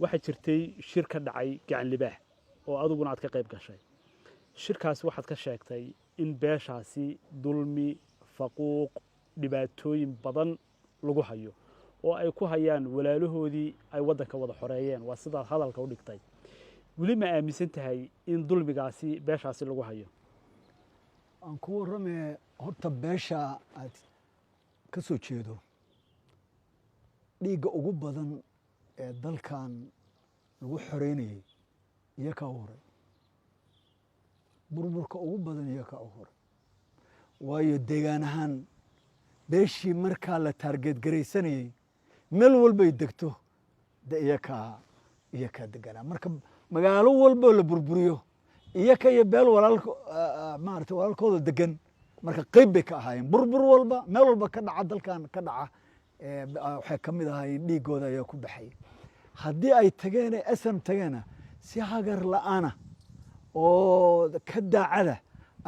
waxaa jirtay shir ka dhacay gacan libaax oo adiguna aad ka qayb gashay shirkaas waxaad ka sheegtay in beeshaasi dulmi faquuq dhibaatooyin badan lagu hayo oo ay ku hayaan walaalahoodii ay waddanka wada xoreeyeen waa sidaad hadalka u dhigtay weli ma aaminsan tahay in dulmigaasi beeshaasi lagu hayo aan ku warramee horta beesha aad ka soo jeedo dhiigga ugu badan ee dalkan lagu xoreynayay iyakaa u horay burburka ugu badan iyakaa u horay waayo deegaan ahaan beeshii markaa la taargeedgaraysanayey meel walbay degto de iyakaa deganaa marka magaalo walboo la burburiyo iyaka iyo beel maarata walaalkooda degan marka qayb bay ka ahaayeen burbur walba meel walba ka dhaca dalkan ka dhaca waxay ka mid ahaayeen dhiigooda ayaa ku baxay haddii ay tageen asam tageena si hagar la'aana oo ka daacada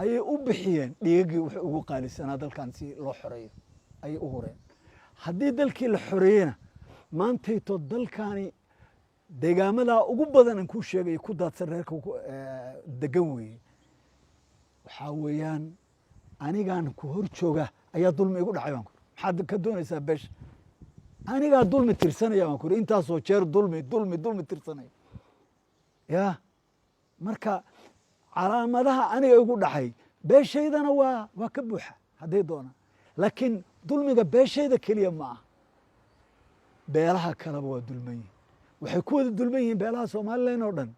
ayay u bixiyeen dhiigagii wax ugu qaalisanaa dalkan si loo xoreeyo ayay u hureen haddii dalkii la xoreeyena maantayto dalkani deegaamadaa ugu badan aan kuu sheegay ku daadsan reerka degan weeye waxaa weeyaan anigaan ku hor jooga ayaa dulmi igu dhacay baan ku maxaad ka doonaysaa beesha anigaa dulmi tirsanaya baan ku uri intaasoo jeer dulmi tirsanaya ya marka calaamadaha aniga igu dhacay beeshaydana waa ka buuxa hadday doonaan laakiin dulmiga beeshayda keliya ma aha beelaha kaleba waa dulman yihin waxay ku wada dulman yihiin beelaha somalilan oo dhan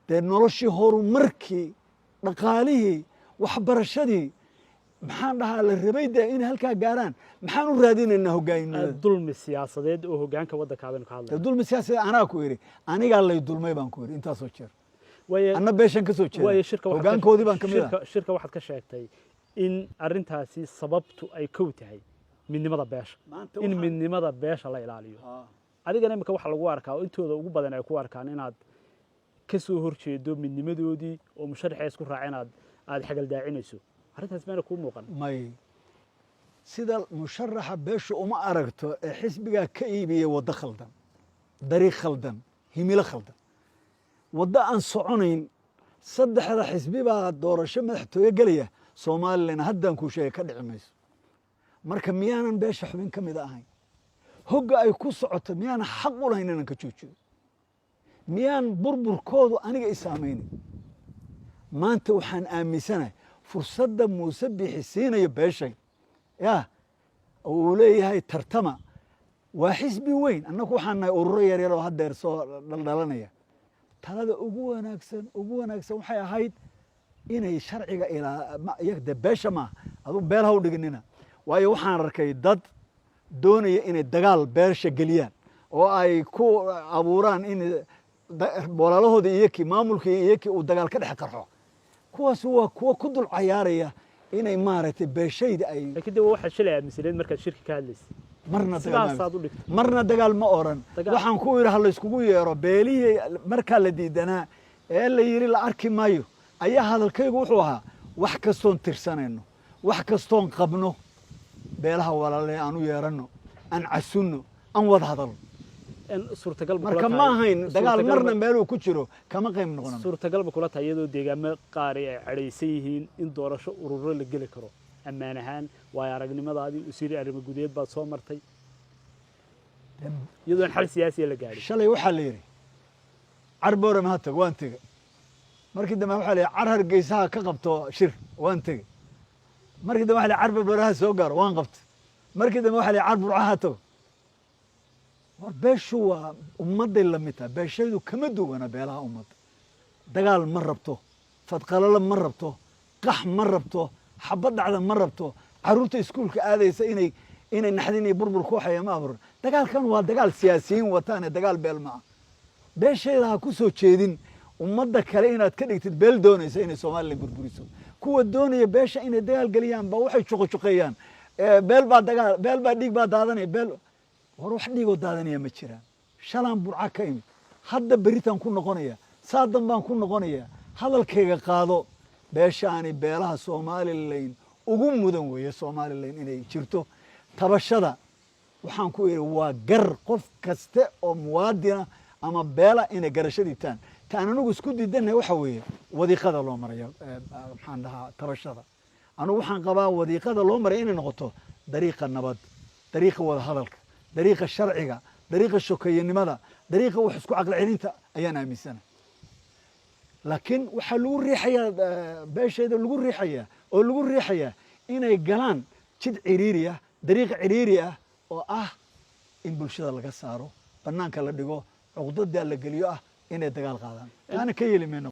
dee noloshii horumarkii dhaqaalihii waxbarashadii maxaan dhahaa la rabay dee inay halkaa gaaraan maxaan u raadinaynaa hogaanimada dulmi siyaasadeed oo hogaanka waddanka baynu ka hadlayna dulmi siyaasadeed anaa ku yidhi anigaa lay dulmay baan ku yidhi intaasoo jeer anna beeshan ka soo jeeda hogaankoodii baan ka mid ah shirka waxaad ka sheegtay in arrintaasi sababtu ay kow tahay midnimada beesha in midnimada beesha la ilaaliyo adigana imika waxa lagu arkaa oo intooda ugu badan ay ku arkaan inaad ka soo horjeedo midnimadoodii oo musharaxa isku raaceen aad xagal daacinayso arrintaas meena kuu muuqan may sida musharaxa beesha uma aragto ee xisbigaa ka iibiyey waddo khaldan dariiq khaldan himilo khaldan waddo aan soconayn saddexda xisbi baa doorasho madaxtooye gelaya somalilan haddaan kuu sheegay ka dhici mayso marka miyaanan beesha xubin ka mida ahayn hogga ay ku socoto miyaanan xaq u lahayn inaan ka joojiyo miyaan burburkoodu aniga i saamaynin maanta waxaan aaminsanahay fursadda muuse bixi siinayo beeshay ya uu leeyahay tartama waa xisbi weyn annagu waxaan nahay ururo yaryar oo haddeer soo dhaldhalanaya talada ugu wanaagsan waxay ahayd inay sharciga de beesha maaha aduu beel ha u dhiginina waayo waxaan arkay dad doonaya inay dagaal beesha geliyaan oo ay ku abuuraan in walaalahoodii iyakii maamulkii iyakii uu dagaal ka dhex qarxo kuwaas waa kuwa ku dul cayaaraya inay maaragtay beeshayda ay laakiin de waxaad shalay aaminsaneed markaad shirki ka hadlaysay marna dagaal ma oran waxaan ku yidhi ha layskugu yeero beelihii markaa la diidanaa ee la yidhi la arki maayo ayaa hadalkaygu wuxuu ahaa wax kastoon tirsanayno wax kastoon qabno beelaha walaale aan u yeeranno aan casunno aan wada hadalno marka ma ahayn dagaal marna meeluu ku jiro kama qayb noqonan suurtagalba kula tahay iyadoo deegaamo qaari ay cadhaysan yihiin in doorasho ururo la geli karo ammaan ahaan waayo aragnimadaadii usiiri arrimo gudeed baad soo martay iyadoo aan xal siyaasiya la gaadhin shalay waxaa la yidhi carboore ma ha tago waan tegey markii dambe waxaa la yidhi car hargeysaha ka qabto shir waan tegey markii dambe waxa la yidhi car barbaaraha soo gaaro waan qabtay markii dambe waxa la yidhi car burcaha ha tago war beeshu waa ummadday la mid tahay beeshaydu kama duwana beelaha ummadda dagaal ma rabto fadqalalo ma rabto qax ma rabto xabad dhacda ma rabto carruurta iskuulka aadaysa inay naxdin iyo burbur ku waxaya ma abuuran dagaalkan waa dagaal siyaasiyiin wataane dagaal beel ma ah beeshayda ha ku soo jeedin ummadda kale inaad ka dhigtid beel doonaysa inay somalilan burburiso kuwa doonaya beesha inay dagaal geliyaan ba waxay juqojuqeeyaan beel baa dhiig baa daadanaya war wax dhiigoo daadanaya ma jiraan shalaan burca ka imid hadda beritaan ku noqonaya saadan baan ku noqonaya hadalkayga qaado beeshaani beelaha somalilan ugu mudan weeye somalilan inay jirto tabashada waxaan ku idhi waa gar qof kaste oo muwaadina ama beela inay garasho dhiibtaan taan anigu isku diidanay waxa weeye wadiiqada loo marayo maxaan dhahaa tabashada anigu waxaan qabaa wadiiqada loo maray inay noqoto dariiqa nabad dariiqa wada hadalka dariiqa sharciga dariiqa shokeeyanimada dariiqa wax isku caqli celinta ayaan aaminsanahay laakiin waxaa lagu riixayaa beesheeda lagu riixayaa oo lagu riixayaa inay galaan jid ciriiri ah dariiq ciriiri ah oo ah in bulshada laga saaro bannaanka la dhigo cuqdada la geliyo ah inay dagaal qaadaan taana ka yeeli mayno